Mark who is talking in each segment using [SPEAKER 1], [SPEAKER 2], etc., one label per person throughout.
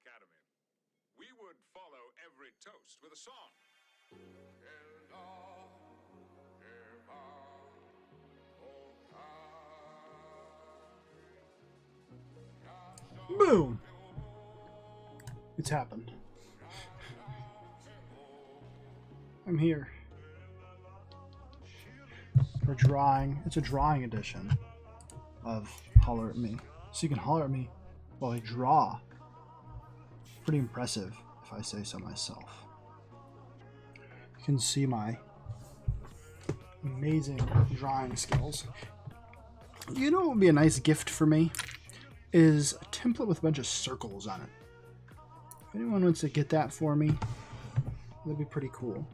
[SPEAKER 1] Academy. We would follow every toast with a song.
[SPEAKER 2] Boom! It's happened. I'm here. For drawing. It's a drawing edition of Holler at Me. So you can holler at me while I draw. Pretty impressive, if I say so myself. You can see my amazing drawing skills. You know what would be a nice gift for me? Is a template with a bunch of circles on it. If anyone wants to get that for me, that'd be pretty cool.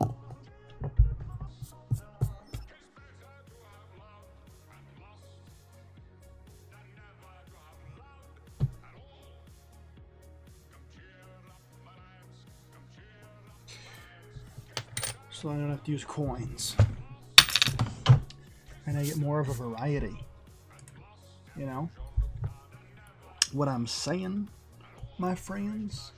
[SPEAKER 2] So I don't have to use coins. And I get more of a variety. You know? What I'm saying, my friends?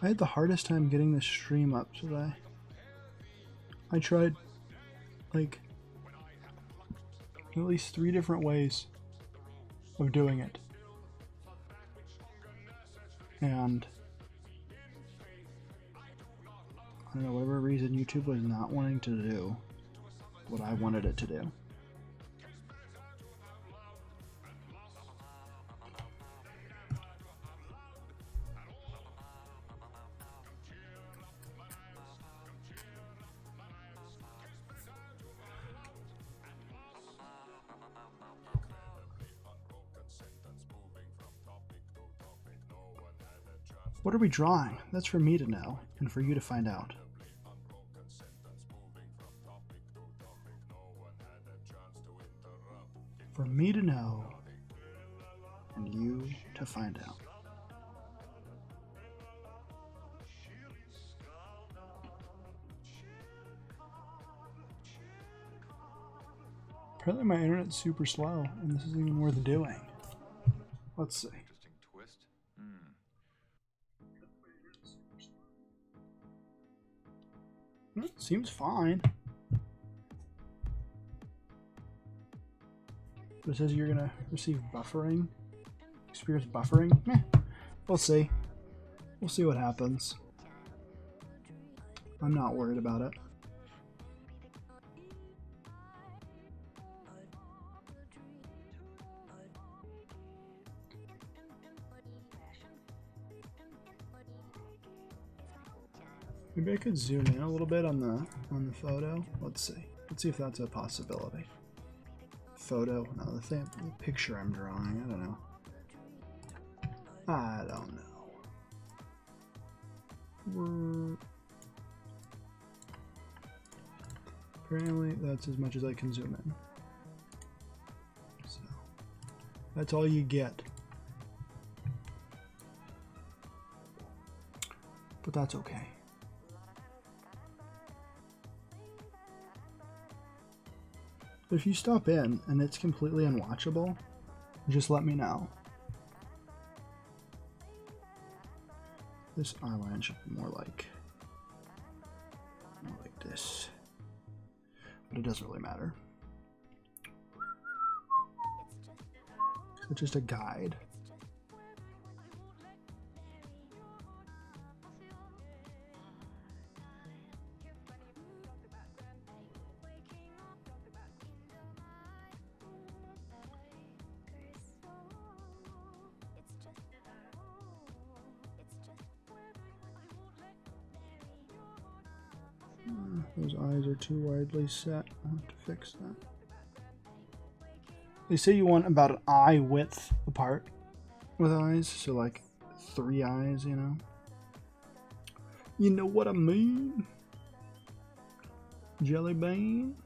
[SPEAKER 2] I had the hardest time getting this stream up today. I tried, like, at least 3 different ways of doing it. And, I don't know, whatever reason YouTube was not wanting to do what I wanted it to do. What are we drawing? That's for me to know, and for you to find out. For me to know, and you to find out. Apparently my internet's super slow, and this isn't even worth doing. Let's see. Seems fine. But it says you're gonna receive buffering. Experience buffering? We'll see. We'll see what happens. I'm not worried about it. Maybe I could zoom in a little bit on the photo. Let's see. Let's see if that's a possibility. Photo? No, the picture I'm drawing. I don't know. I don't know. Apparently, that's as much as I can zoom in. So that's all you get. But that's okay. But if you stop in and it's completely unwatchable, just let me know. This eyeline should be more like this. But it doesn't really matter. It's just a guide. Those eyes are too widely set. I'll have to fix that. They say you want about an eye width apart with eyes, so like 3 eyes, you know? You know what I mean? Jelly bean?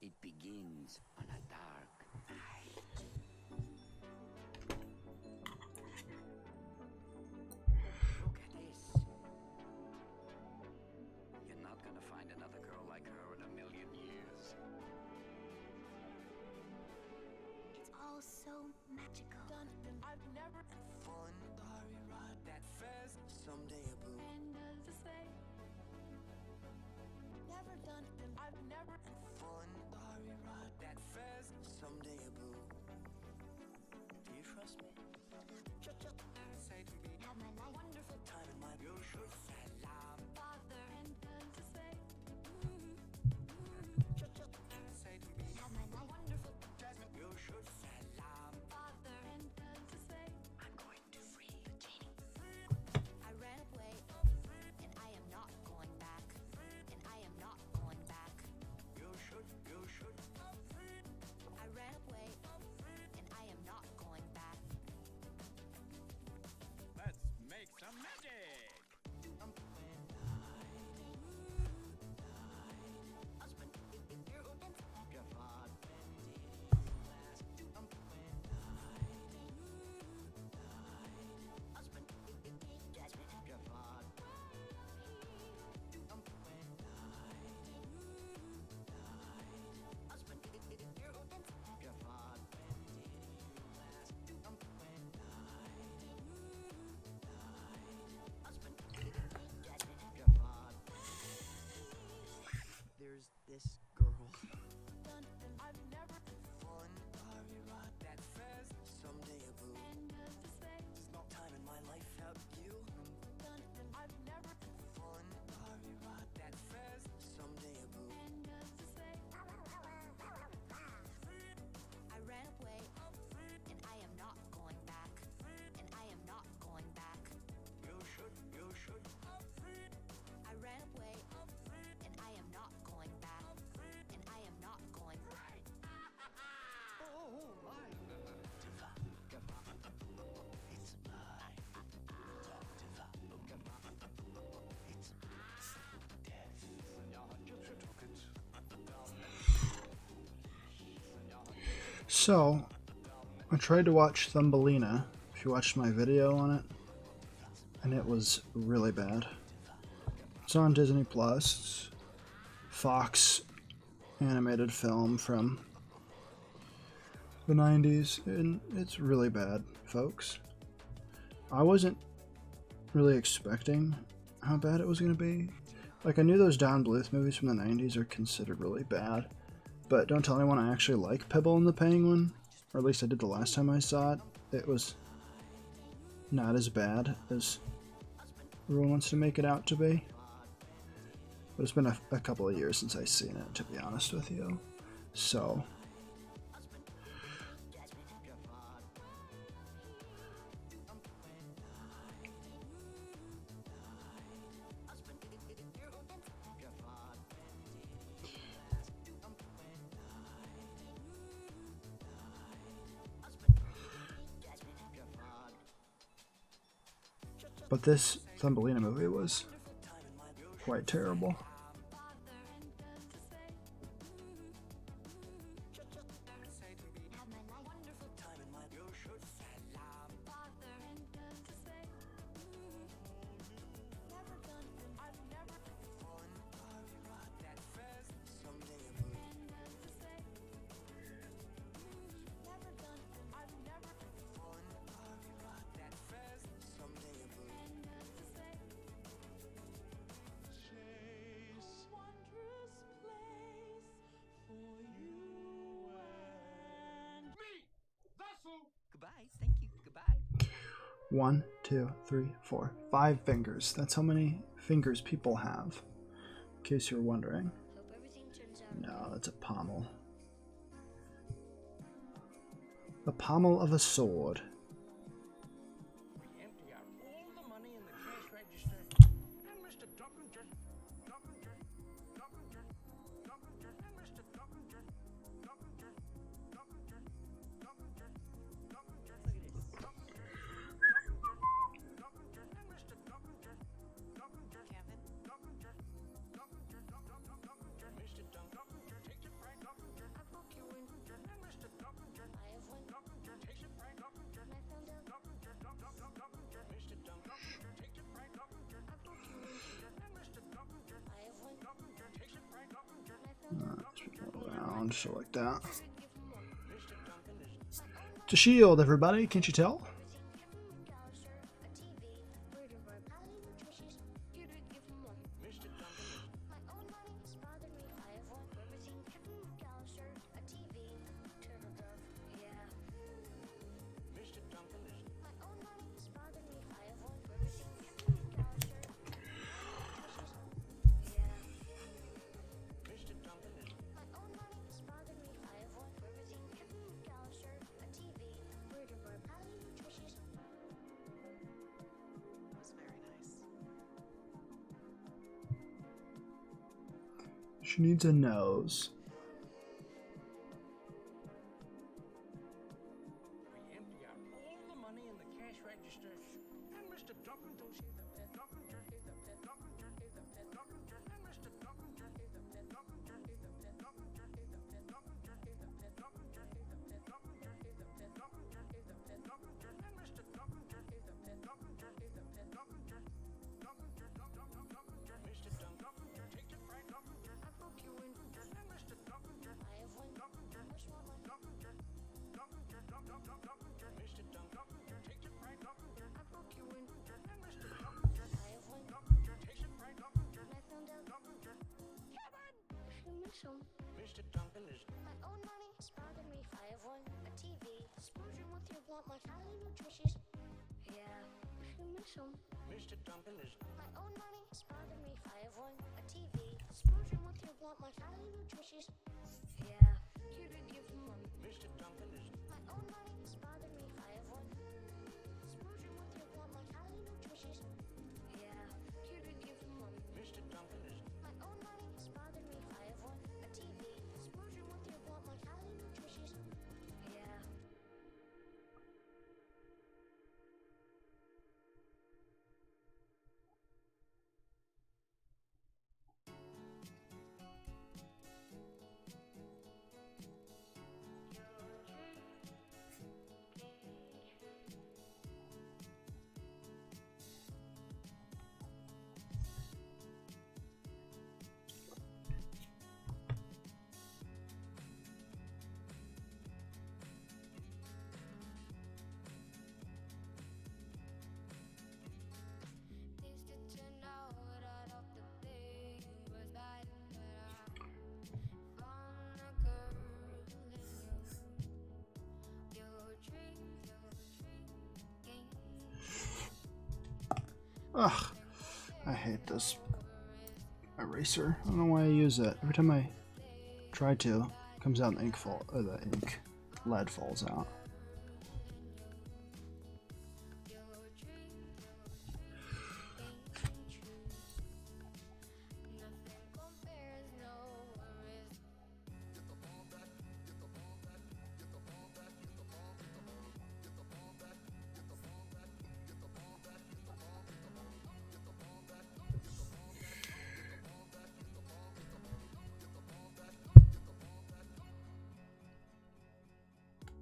[SPEAKER 3] It begins on a dark night. Look at this. You're not gonna find another girl like her in a million years.
[SPEAKER 4] It's all so magical.
[SPEAKER 3] I've never fun. Starry ride that fast. Someday a boo.
[SPEAKER 4] And does it say? Never done.
[SPEAKER 3] I've never fun. Starry ride that fast. Someday a boo. Do you trust me? Say to me,
[SPEAKER 4] Have my life.
[SPEAKER 3] wonderful time in my you should salam.
[SPEAKER 4] Father, and does it say?
[SPEAKER 3] Say to me,
[SPEAKER 4] Have my life.
[SPEAKER 3] wonderful Jasmine, you should salam.
[SPEAKER 4] Father, and does it say?
[SPEAKER 3] I'm going to free you, Genie.
[SPEAKER 4] I ran away, and I am not going back. And I am not going back.
[SPEAKER 3] You should.
[SPEAKER 4] I ran away, and I am not going back.
[SPEAKER 1] Let's make some magic.
[SPEAKER 3] There's this girl.
[SPEAKER 4] I've never
[SPEAKER 3] Fun. Starry ride that fast. Someday a boo.
[SPEAKER 4] and does it say?
[SPEAKER 3] There's no time in my life without you.
[SPEAKER 4] I've never
[SPEAKER 3] Fun. Starry ride that fast. Someday a boo.
[SPEAKER 4] and does it say? I ran away, and I am not going back. And I am not going back.
[SPEAKER 3] You should.
[SPEAKER 4] I ran away, and I am not going back. And I am not going back.
[SPEAKER 2] So, I tried to watch Thumbelina, if you watched my video on it, and it was really bad. It's on Disney Plus, Fox animated film from the 90s, and it's really bad, folks. I wasn't really expecting how bad it was going to be. Like, I knew those Don Bluth movies from the 90s are considered really bad, but don't tell anyone I actually like Pibble and the Penguin, or at least I did the last time I saw it. It was not as bad as everyone wants to make it out to be. But it's been a couple of years since I've seen it, to be honest with you. So, but this Thumbelina movie was quite terrible.
[SPEAKER 4] Have my life. Wonderful time in my you should salam. Father, and does it say? Never done. I've never
[SPEAKER 3] Fun. Starry ride that fast. Someday a boo.
[SPEAKER 4] and does it say? Never done. I've never
[SPEAKER 3] Fun. Starry ride that fast. Someday a boo.
[SPEAKER 4] and
[SPEAKER 2] 1, 2, 3, 4, 5 fingers. That's how many fingers people have, in case you're wondering.
[SPEAKER 4] Hope everything turns out.
[SPEAKER 2] No, that's a pommel. The pommel of a sword.
[SPEAKER 3] We empty out all the money in the cash register, and Mr. Duncan just, and Mr. Duncan just, and Mr. Duncan just, look at this.
[SPEAKER 2] Around, so like that. To shield, everybody, can't you tell? She needs a nose.
[SPEAKER 3] We empty out all the money in the cash register, and Mr. Duncan don't see the pet. Duncan just see the pet. Duncan just see the pet. Duncan just, and Mr. Duncan just see the pet. Duncan just see the pet. Duncan just see the pet. Duncan just see the pet. Duncan just see the pet. Duncan just see the pet. Duncan just see the pet. Duncan just, and Mr. Duncan just see the pet. Duncan just see the pet. Duncan just, Duncan just, Duncan just, Mr. Duncan just take your friend. Duncan just, I broke you in. And Mr. Duncan just, I have one. Duncan just, Duncan just, Duncan just, Duncan just, Mr. Duncan just take your friend. Duncan just, I broke you in. And Mr. Duncan just, I have one. Duncan just take your friend. Duncan just, I found out. Duncan just, Kevin.
[SPEAKER 4] If you miss him,
[SPEAKER 3] Mr. Duncan is
[SPEAKER 4] my own money is bothering me. I have one. A TV. Explosion with your blunt, my highly nutritious. Yeah. If you miss him,
[SPEAKER 3] Mr. Duncan is
[SPEAKER 4] my own money is bothering me. I have one. A TV. Explosion with your blunt, my highly nutritious. Yeah. You did give him one.
[SPEAKER 3] Mr. Duncan is
[SPEAKER 4] My own money is bothering me. I have one. Explosion with your blunt, my highly nutritious. Yeah. You did give him one.
[SPEAKER 3] Mr. Duncan is
[SPEAKER 4] My own money is bothering me. I have one. A TV. Explosion with your blunt, my highly nutritious. Yeah. Used to know right off the bat you was bad, but I found a girl in you. Your dreams,
[SPEAKER 2] Ugh, I hate this eraser. I don't know why I use it. Every time I try to, it comes out and the ink lead falls out.
[SPEAKER 4] nothing compares, no worries.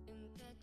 [SPEAKER 4] In that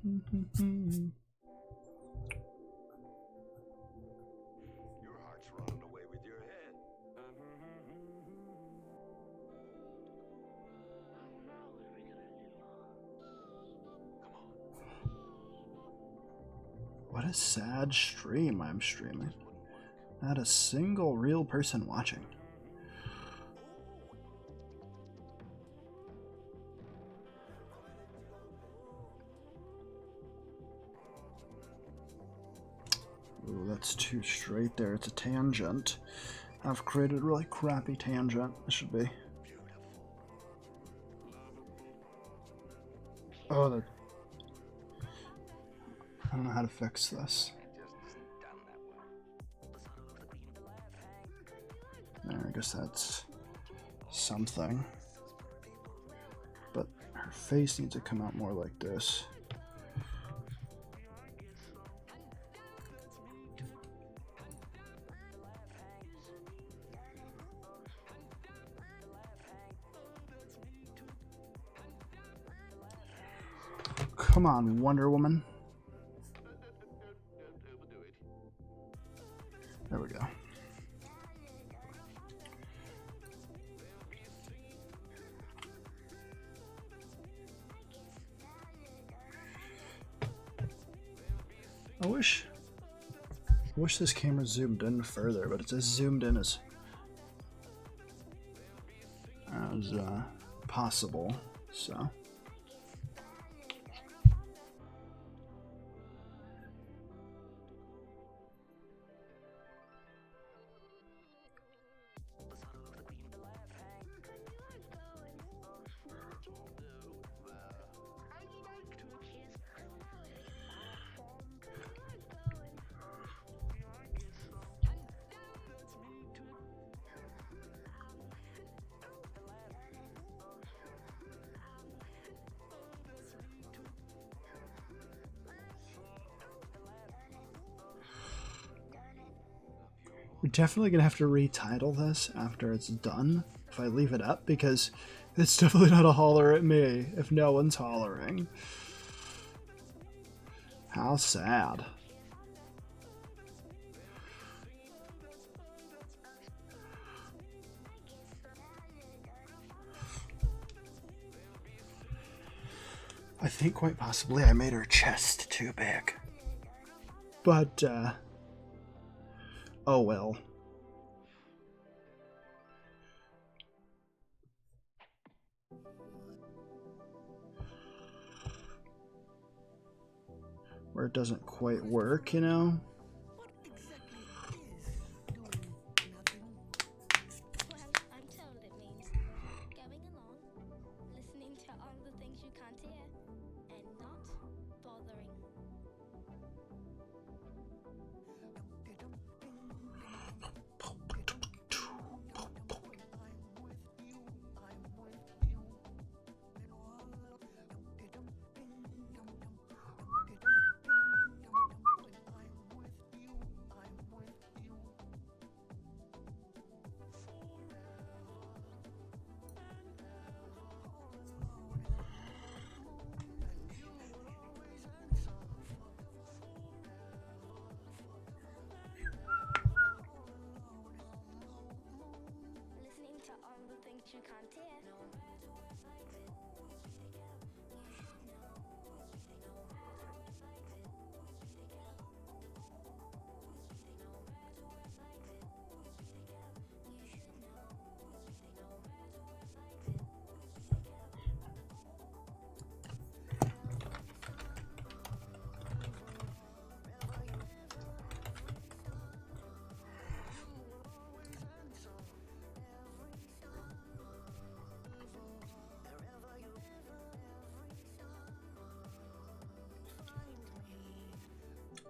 [SPEAKER 5] Your heart's running away with your head.
[SPEAKER 2] What a sad stream I'm streaming. Not a single real person watching. Ooh, that's too straight there. It's a tangent. I've created a really crappy tangent. It should be. Oh, that. I don't know how to fix this. There, I guess that's something. But her face needs to come out more like this. Come on, Wonder Woman. There we go. I wish this camera zoomed in further, but it's as zoomed in as possible, so. We're definitely gonna have to retitle this after it's done if I leave it up, because it's definitely not a holler at me if no one's hollering. How sad. I think quite possibly I made her chest too big. But, oh well. Where it doesn't quite work, you know?
[SPEAKER 4] Well, I'm told it means going along, listening to all the things you can't hear, and not bothering. Listening to all the things you can't hear.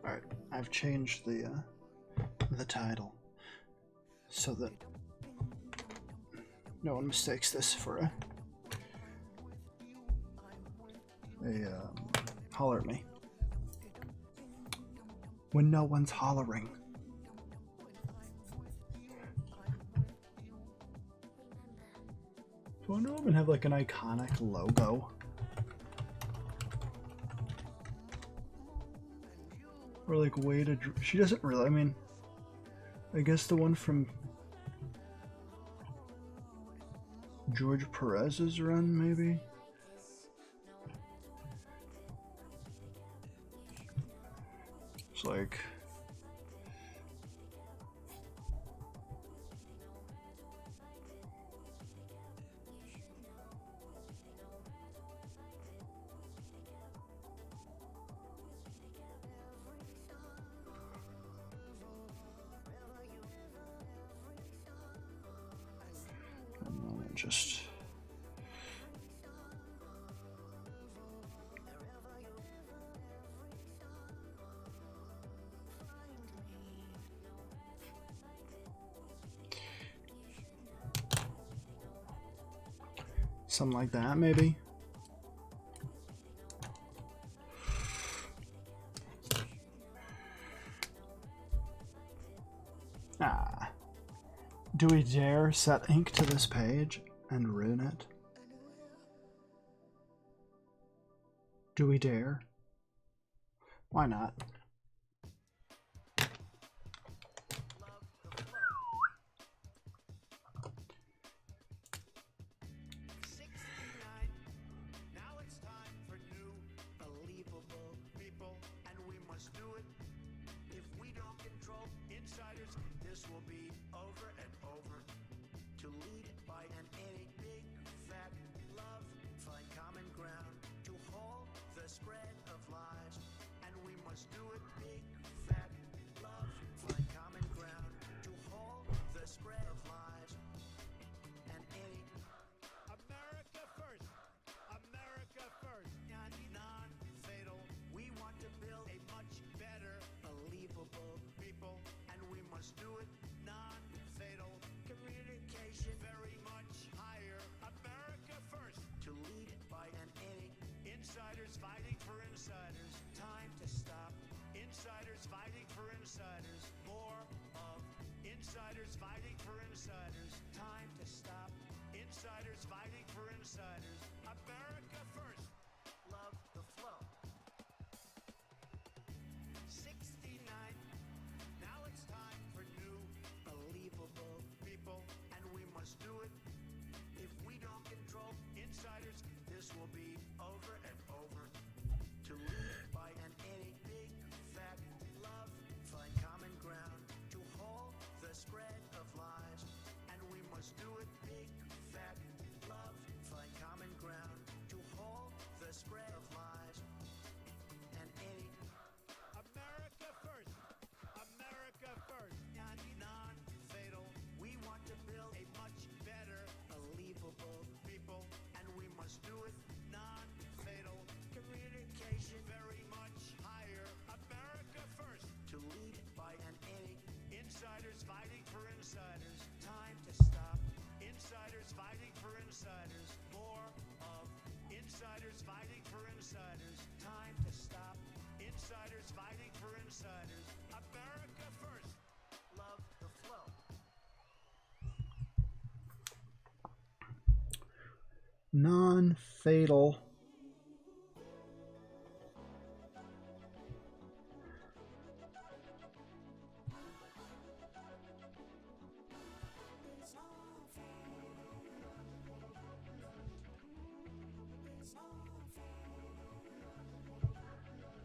[SPEAKER 2] Alright, I've changed the title so that no one mistakes this for a holler at me. When no one's hollering. Does Wonder Woman have like an iconic logo? Or like way to. She doesn't really. I mean, I guess the one from George Perez's run, maybe. It's like. Just something like that, maybe. Ah. Do we dare set ink to this page and ruin it? Do we dare? Why not?
[SPEAKER 6] Now it's time for new, believable people, and we must do it. If we don't control insiders, this will be over and over. To lead by an any big fat love, find common ground to halt the spread of lies, and we must do it big fat love, find common ground to halt the spread of lies, and any America first, America first, non-fatal. We want to build a much better, believable people, and we must do it non-fatal. Communication very much higher. America first. To lead by an any. Insiders fighting for insiders. Time to stop. Insiders fighting for insiders. More of insiders fighting for insiders. Time to stop. Insiders fighting for insiders. America first. Love the flow. 69. Now it's time for new, believable people, and we must do it. If we don't control insiders, this will be over and over. To lead by an any big fat love, find common ground to halt the spread of lies, and we must do it big fat love, find common ground to halt the spread of lies, and any America first. America first. Non-fatal. We want to build a much better, believable people, and we must do it non-fatal. Communication very much higher. America first. To lead by an any. Insiders fighting for insiders. Time to stop. Insiders fighting for insiders. More of insiders fighting for insiders. Time to stop. Insiders fighting for insiders. America first. Love the flow.
[SPEAKER 2] Non-fatal.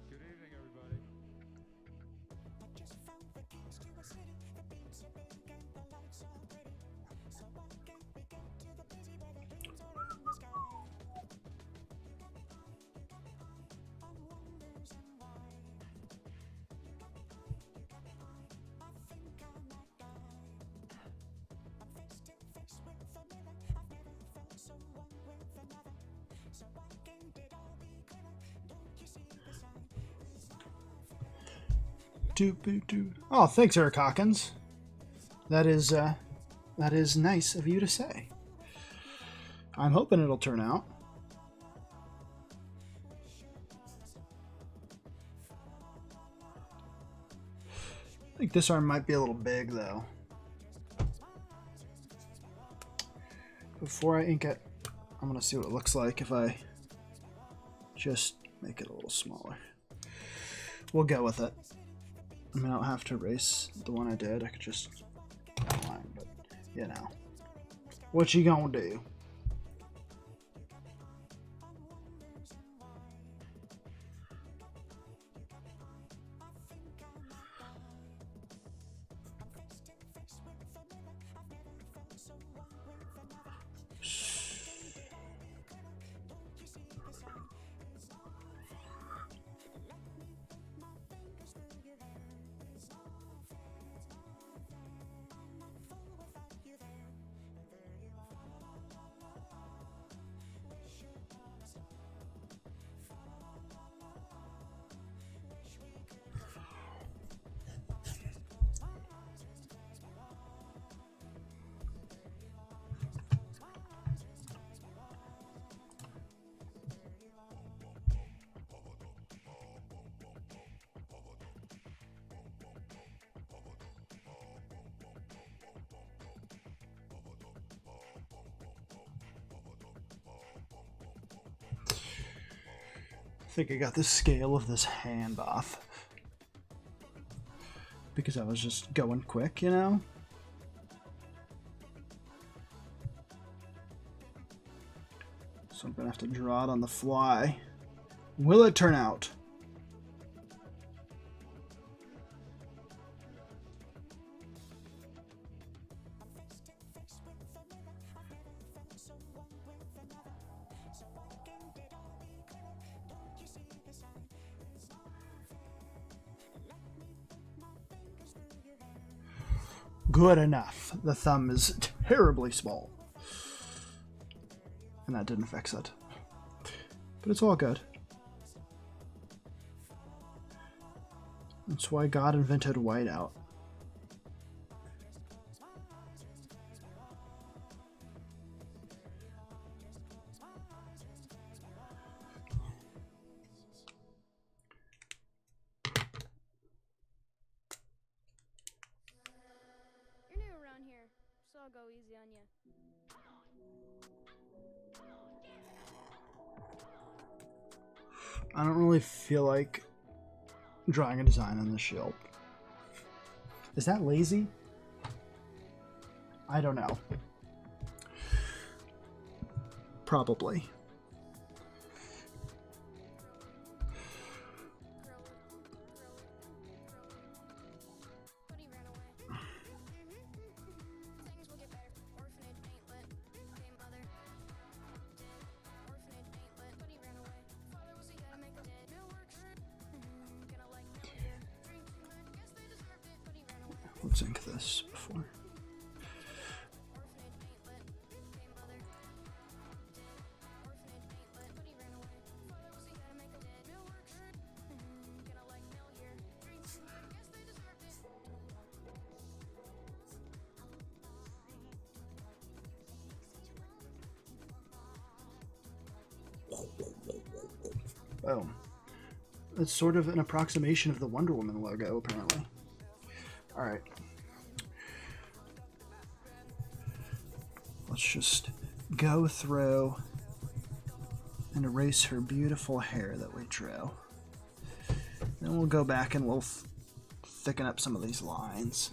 [SPEAKER 7] Good evening, everybody.
[SPEAKER 2] Oh, thanks, Eric Hawkins. That is nice of you to say. I'm hoping it'll turn out. I think this arm might be a little big, though. Before I ink it, I'm going to see what it looks like if I just make it a little smaller. We'll go with it. I mean, I don't have to erase the one I did. I could just outline, but you know. What you gonna do? I think I got the scale of this hand off because I was just going quick, you know? So I'm gonna have to draw it on the fly. Will it turn out? Good enough. The thumb is terribly small. And that didn't fix it. But it's all good. That's why God invented whiteout.
[SPEAKER 7] You're new around here, so I'll go easy on you.
[SPEAKER 2] I don't really feel like drawing a design on the shield. Is that lazy? I don't know. Probably.
[SPEAKER 7] Buddy ran away. Things will get better. Orphanage ain't lit. Okay, mother. Dead. Orphanage ain't lit. Buddy ran away. Father was he gotta make a dead. No work. Gonna like no here. Drink too much. Guess they deserved it. Buddy ran away.
[SPEAKER 2] Let's ink this before.
[SPEAKER 7] Orphanage ain't lit. Okay, mother. Dead. Orphanage ain't lit. Buddy ran away. Father was he gotta make a dead. No work. Gonna like no here. Drink too much. Guess they deserved it.
[SPEAKER 2] Boom. It's sort of an approximation of the Wonder Woman logo, apparently. Alright. Let's just go through and erase her beautiful hair that we drew. Then we'll go back and we'll thicken up some of these lines.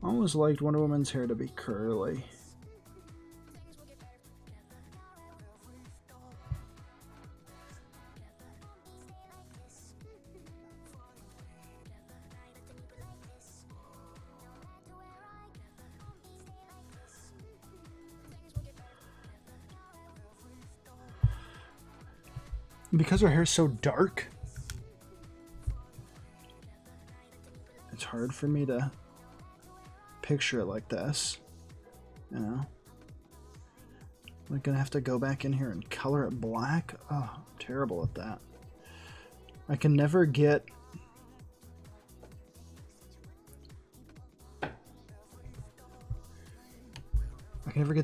[SPEAKER 2] I always liked Wonder Woman's hair to be curly. Because her hair's so dark, it's hard for me to picture it like this, you know? I'm gonna have to go back in here and color it black. Oh, I'm terrible at that. I can never get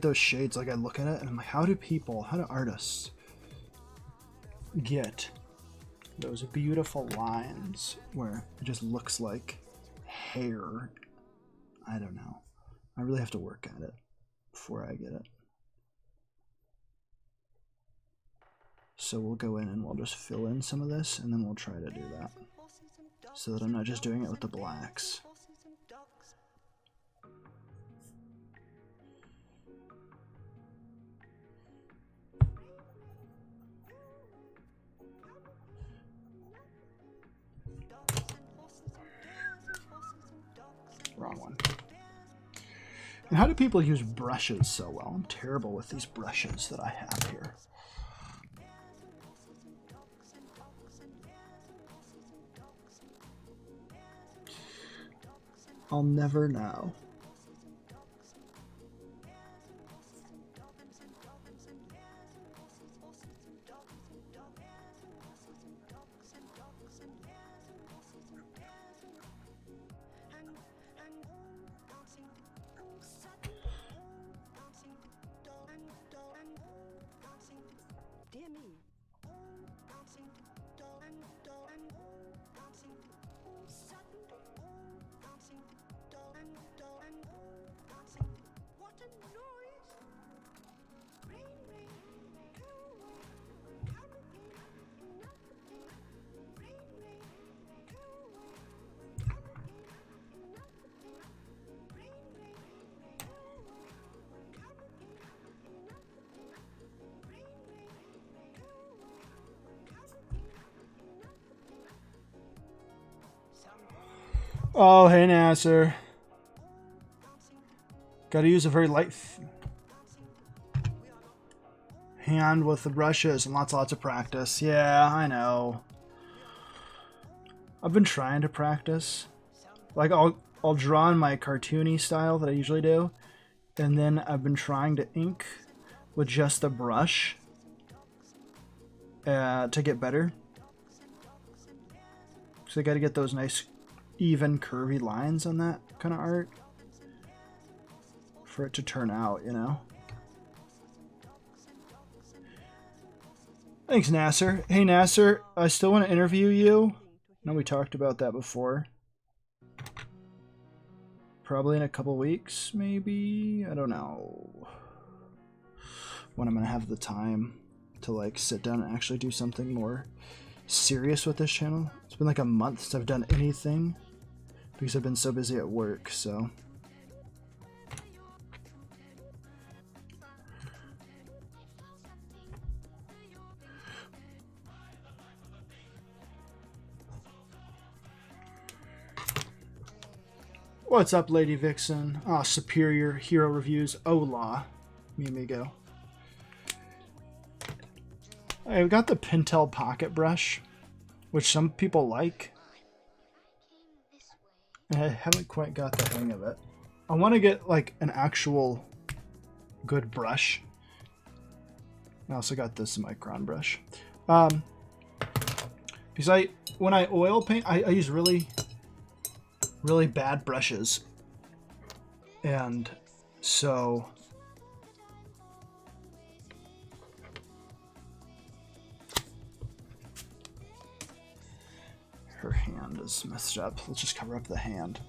[SPEAKER 2] those shades. Like, I look at it and I'm like, how do artists get those beautiful lines where it just looks like hair? I don't know. I really have to work at it before I get it. So we'll go in and we'll just fill in some of this, and then we'll try to do that, so that I'm not just doing it with the blacks. Wrong one. And how do people use brushes so well? I'm terrible with these brushes that I have here. I'll never know.
[SPEAKER 8] Dear me.
[SPEAKER 6] What a noise! Rain, rain, go away. Come again, another day. Rain, rain, go away. Come again, another day. Rain, rain, go away. Come again, another day. Rain, rain, go away. Come again, another day.
[SPEAKER 2] Oh, hey Nasser. Gotta use a very light hand with the brushes and lots of practice. Yeah, I know. I've been trying to practice. Like I'll draw in my cartoony style that I usually do, and then I've been trying to ink with just the brush to get better. So I gotta get those nice even curvy lines on that kind of art for it to turn out, you know. Thanks, Nasser. Hey, Nasser, I still want to interview you. I know we talked about that before. Probably in a couple weeks, maybe. I don't know when I'm gonna have the time to like sit down and actually do something more serious with this channel. It's been like a month since I've done anything because I've been so busy at work, so. What's up, Lady Vixen? Ah, Superior Hero Reviews. Hola, mi amigo. I've got the Pentel Pocket Brush, which some people like. I haven't quite got the hang of it. I want to get like an actual good brush. I also got this Micron brush. Because when I oil paint, I use really bad brushes, and so her hand is messed up. Let's just cover up the hand.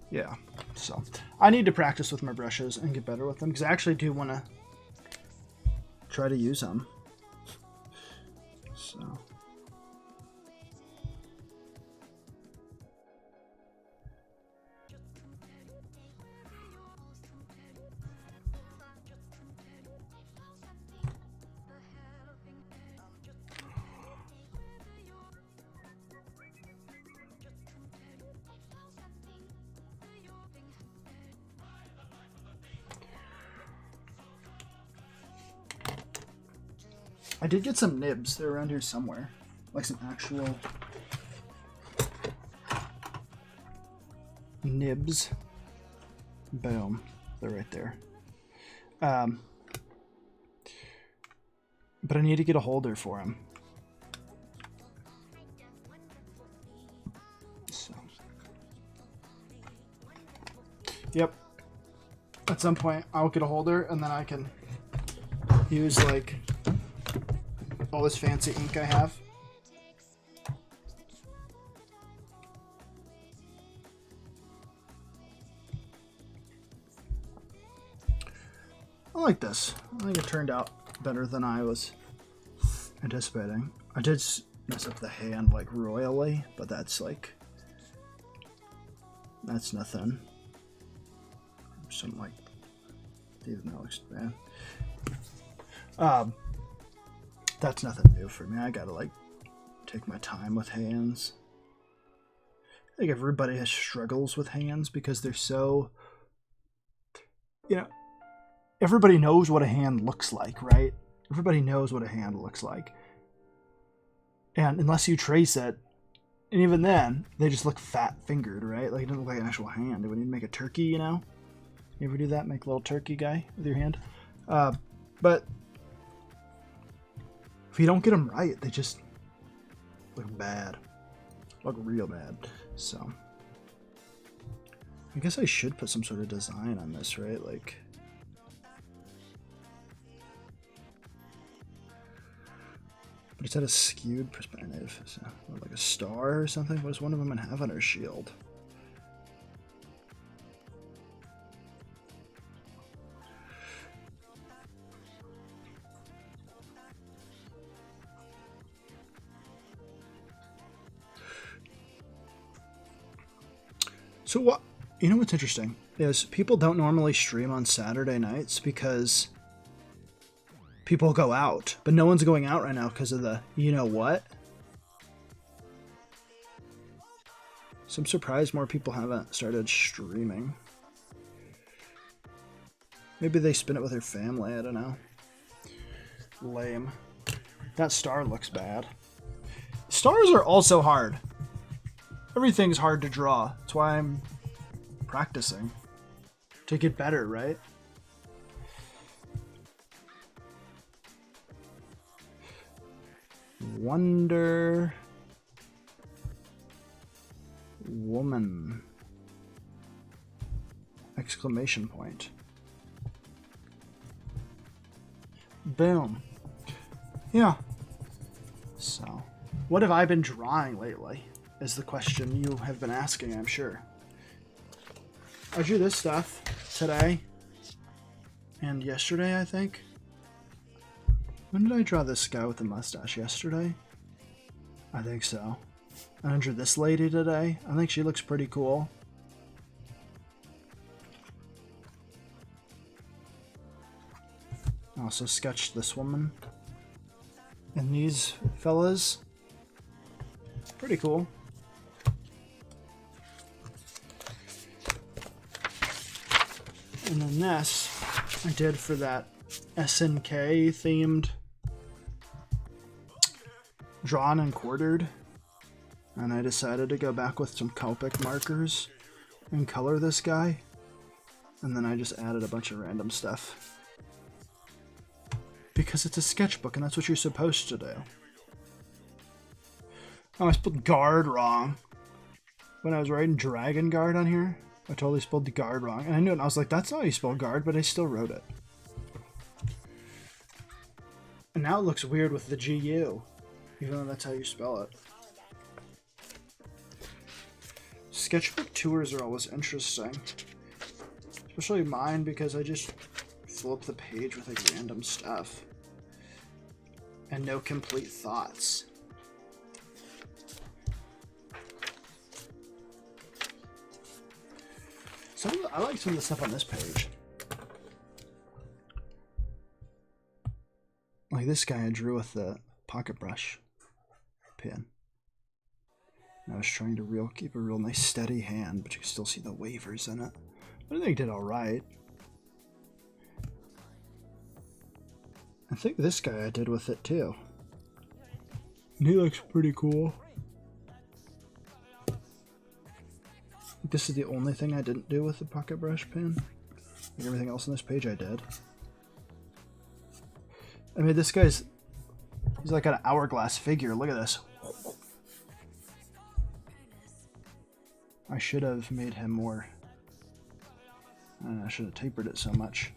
[SPEAKER 2] Yeah, so I need to practice with my brushes and get better with them because I actually do want to try to use them. So I did get some nibs. They're around here somewhere. Like some actual nibs. Boom. They're right there. But I need to get a holder for them. So. Yep. At some point, I'll get a holder and then I can use like all this fancy ink I have I like this. I think it turned out better than I was anticipating. I did mess up the hand like royally, but that's like, that's nothing. Something like, even that looks bad. That's nothing new for me. I gotta like take my time with hands. I think everybody has struggles with hands because they're so, you know, everybody knows what a hand looks like, right? Everybody knows what a hand looks like. And unless you trace it, and even then, they just look fat-fingered, right? Like, it doesn't look like an actual hand. Do we need to make a turkey, you know? You ever do that? Make a little turkey guy with your hand? But if you don't get them right, they just look bad. Look real bad. So, I guess I should put some sort of design on this, right? Like, but it's at a skewed perspective. So, like a star or something? What does one of them have on her shield? So what, you know what's interesting is people don't normally stream on Saturday nights because people go out, but no one's going out right now because of the, you know what? So I'm surprised more people haven't started streaming. Maybe they spend it with their family, I don't know. Lame. That star looks bad. Stars are also hard. Everything's hard to draw. That's why I'm practicing to get better, right? Wonder Woman. Exclamation point. Boom. Yeah. So, what have I been drawing lately? Is the question you have been asking, I'm sure. I drew this stuff today and yesterday, I think. When did I draw this guy with the mustache? Yesterday? I think so. And I drew this lady today. I think she looks pretty cool. I also sketched this woman. And these fellas. Pretty cool. And then this I did for that SNK themed drawn and quartered. And I decided to go back with some Copic markers and color this guy. And then I just added a bunch of random stuff. Because it's a sketchbook and that's what you're supposed to do. Oh, I spelled guard wrong. When I was writing Dragon Guard on here, I totally spelled the guard wrong. And I knew it, and I was like, that's not how you spell guard, but I still wrote it. And now it looks weird with the GU, even though that's how you spell it. Sketchbook tours are always interesting. Especially mine, because I just flip the page with like random stuff. And no complete thoughts. I like some of the stuff on this page. Like this guy I drew with the pocket brush pen. And I was trying to keep a real nice steady hand, but you can still see the wavers in it. But I think I did alright. I think this guy I did with it too. And he looks pretty cool. This is the only thing I didn't do with the pocket brush pen. Like everything else on this page I did. I mean, this guy's... he's like an hourglass figure. Look at this. I should have made him more... I should have tapered it so much.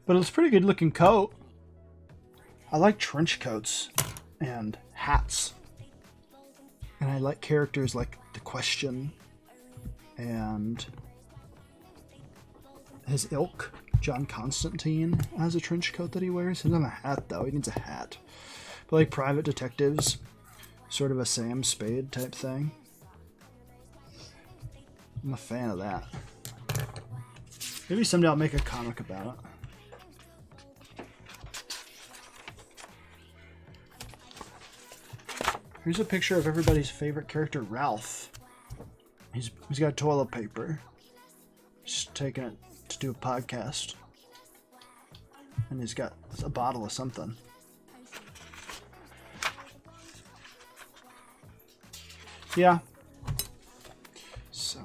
[SPEAKER 2] But it's a pretty good looking coat. I like trench coats and hats. And I like characters like The Question and his ilk. John Constantine has a trench coat that he wears. He doesn't have a hat though. He needs a hat. But like private detectives, sort of a Sam Spade type thing. I'm a fan of that. Maybe someday I'll make a comic about it. Here's a picture of everybody's favorite character, Ralph. He's got toilet paper. He's taking it to do a podcast. And he's got a bottle of something. Yeah. So.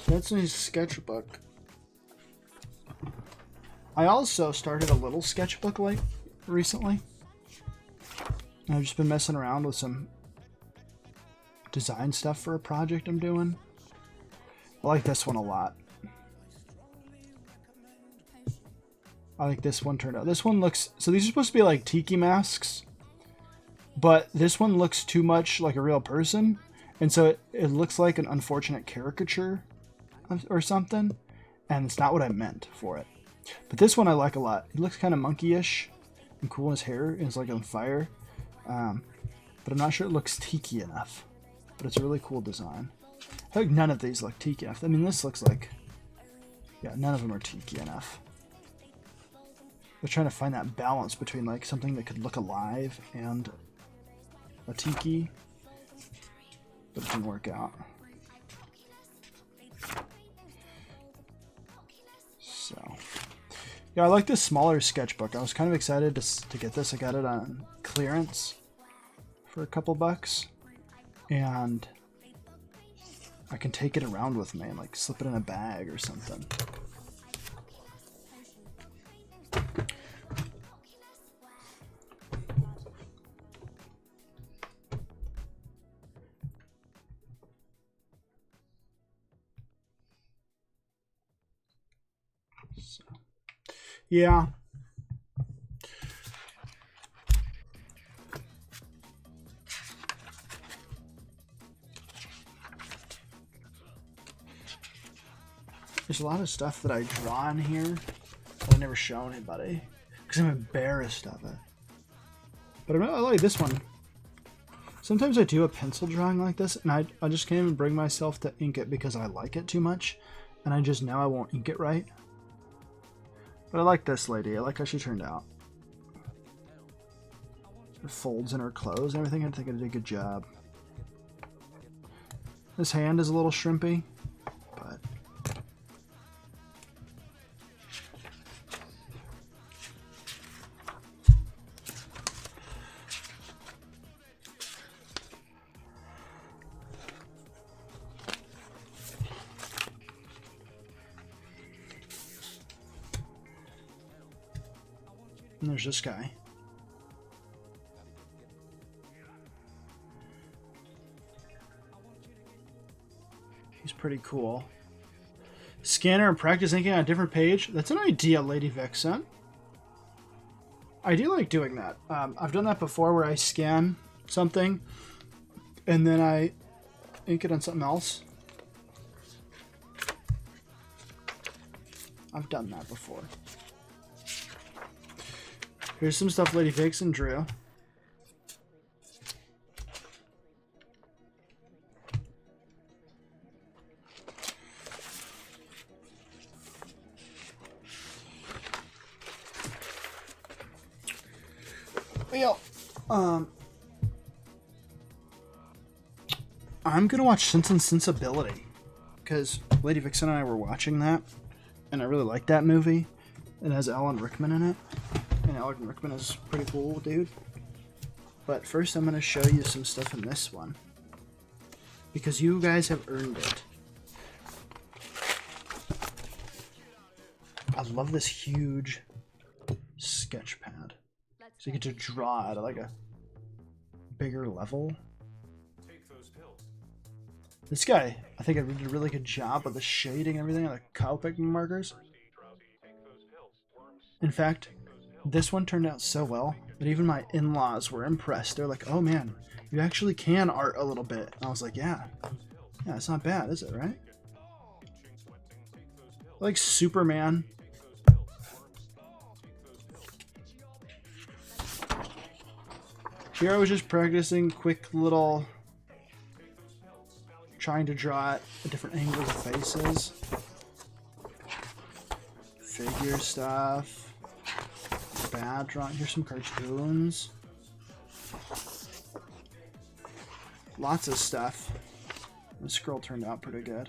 [SPEAKER 2] That's his sketchbook. I also started a little sketchbook recently. I've just been messing around with some design stuff for a project I'm doing. I like this one a lot. I like this one turned out. This one looks... So these are supposed to be like tiki masks. But this one looks too much like a real person. And so it looks like an unfortunate caricature or something. And it's not what I meant for it. But this one I like a lot. It looks kind of monkey-ish and cool. His hair is like on fire. But I'm not sure it looks tiki enough. But it's a really cool design. I think none of these look tiki enough. I mean, this looks like... Yeah, none of them are tiki enough. They're trying to find that balance between like something that could look alive and a tiki. But it didn't work out. So... Yeah, I like this smaller sketchbook. I was kind of excited to get this. I got it on clearance for a couple bucks. And I can take it around with me and like slip it in a bag or something. So, yeah. There's a lot of stuff that I draw in here that I never show anybody because I'm embarrassed of it. But I like this one. Sometimes I do a pencil drawing like this and I just can't even bring myself to ink it because I like it too much and I just know I won't ink it right. But I like this lady. I like how she turned out. Her folds in her clothes and everything. I think I did a good job. This hand is a little shrimpy, but... And there's this guy. He's pretty cool. Scanner and practice inking on a different page. That's an idea, Lady Vixen. I do like doing that. I've done that before where I scan something and then I ink it on something else. I've done that before. Here's some stuff Lady Vixen drew. Well, I'm gonna watch Sense and Sensibility because Lady Vixen and I were watching that, and I really like that movie. It has Alan Rickman in it. And Alan Rickman is a pretty cool dude. But first I'm going to show you some stuff in this one. Because you guys have earned it. I love this huge sketch pad. So you get to draw at like a bigger level. This guy, I think I did a really good job with the shading and everything on the Copic markers. In fact, this one turned out so well that even my in-laws were impressed. They're like, oh man, you actually can art a little bit. And I was like, yeah, it's not bad, is it, right? Like Superman. Here I was just practicing quick little, trying to draw at different angles of faces. Figure stuff. Bad drawing. Here's some cartoons. Lots of stuff. This girl turned out pretty good.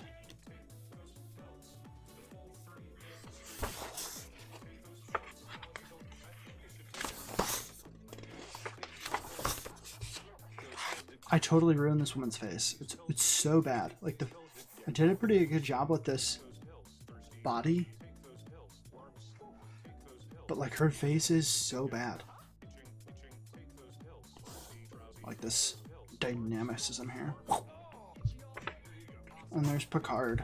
[SPEAKER 2] I totally ruined this woman's face. It's so bad. Like I did a pretty good job with this body, but like her face is so bad. Like this dynamicism here. And there's Picard.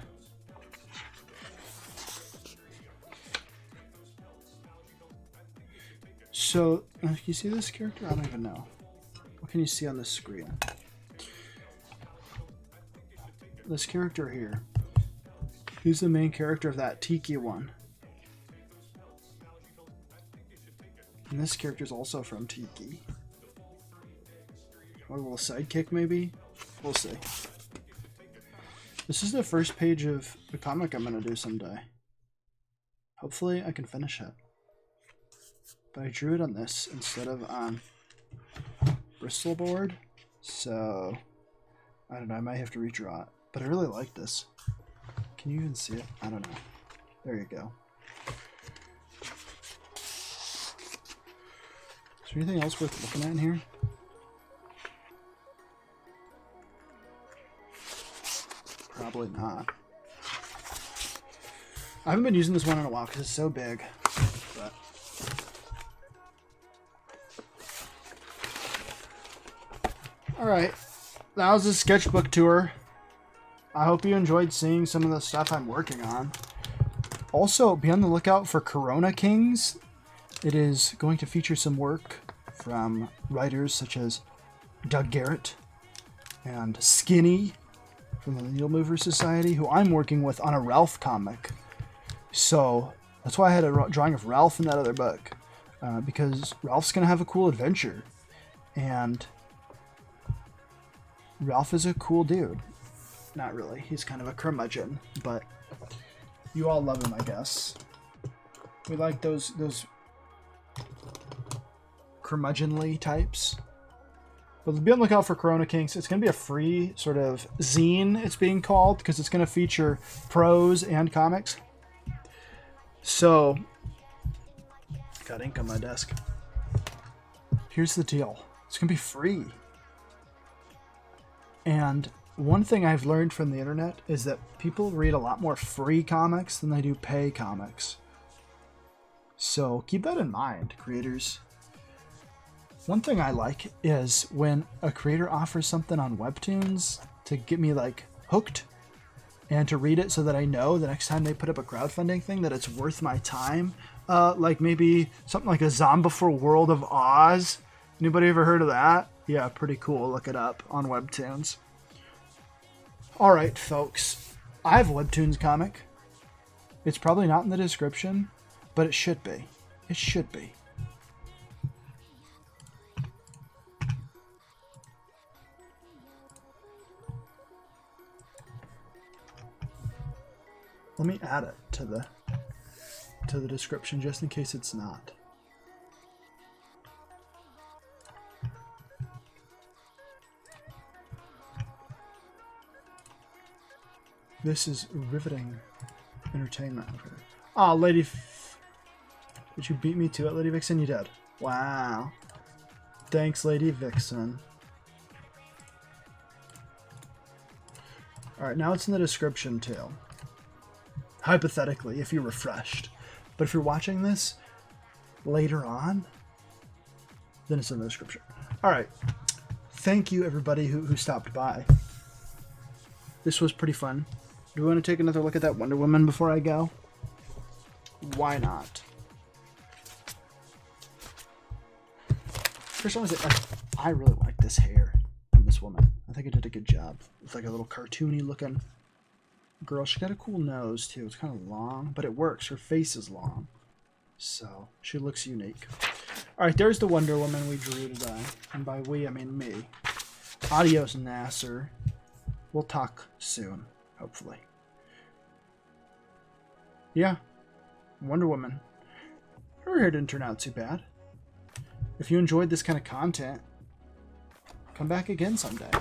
[SPEAKER 2] So, can you see this character? I don't even know. What can you see on this screen? This character here. Who's the main character of that Tiki one? And this character is also from Tiki. Or a little sidekick, maybe? We'll see. This is the first page of the comic I'm going to do someday. Hopefully I can finish it. But I drew it on this instead of on Bristol board. So, I don't know, I might have to redraw it. But I really like this. Can you even see it? I don't know. There you go. Is there anything else worth looking at in here? Probably not. I haven't been using this one in a while because it's so big. But alright. That was a sketchbook tour. I hope you enjoyed seeing some of the stuff I'm working on. Also, be on the lookout for Corona Kings. It is going to feature some work from writers such as Doug Garrett and Skinny from the Needle Mover Society, who I'm working with on a Ralph comic. So that's why I had a drawing of Ralph in that other book, because Ralph's going to have a cool adventure. And Ralph is a cool dude. Not really. He's kind of a curmudgeon, but you all love him, I guess. We like those curmudgeonly types. But be on the lookout for Corona Kings. It's going to be a free sort of zine, it's being called, because it's going to feature prose and comics. So, got ink on my desk. Here's the deal. It's going to be free. And one thing I've learned from the internet is that people read a lot more free comics than they do pay comics. So keep that in mind, creators. One thing I like is when a creator offers something on Webtoons to get me like hooked and to read it so that I know the next time they put up a crowdfunding thing that it's worth my time. Like maybe something like a Zombifier World of Oz. Anybody ever heard of that? Yeah, pretty cool. Look it up on Webtoons. Alright, folks. I have a Webtoons comic. It's probably not in the description, but it should be. It should be. Let me add it to the description just in case it's not. This is riveting entertainment. Ah, oh, Lady... Did you beat me to it, Lady Vixen? You did. Wow. Thanks, Lady Vixen. Alright, now it's in the description, too. Hypothetically, if you're refreshed. But if you're watching this later on, then it's in the description. Alright. Thank you, everybody who stopped by. This was pretty fun. Do we want to take another look at that Wonder Woman before I go? Why not? First, I want to say, I really like this hair on this woman. I think I did a good job. It's like a little cartoony looking girl. She got a cool nose too. It's kind of long, but it works. Her face is long, so she looks unique. All right, there's the Wonder Woman we drew today, and by we I mean me. Adios, Nasser. We'll talk soon, hopefully. Yeah, Wonder Woman. Her hair didn't turn out too bad. If you enjoyed this kind of content, come back again someday.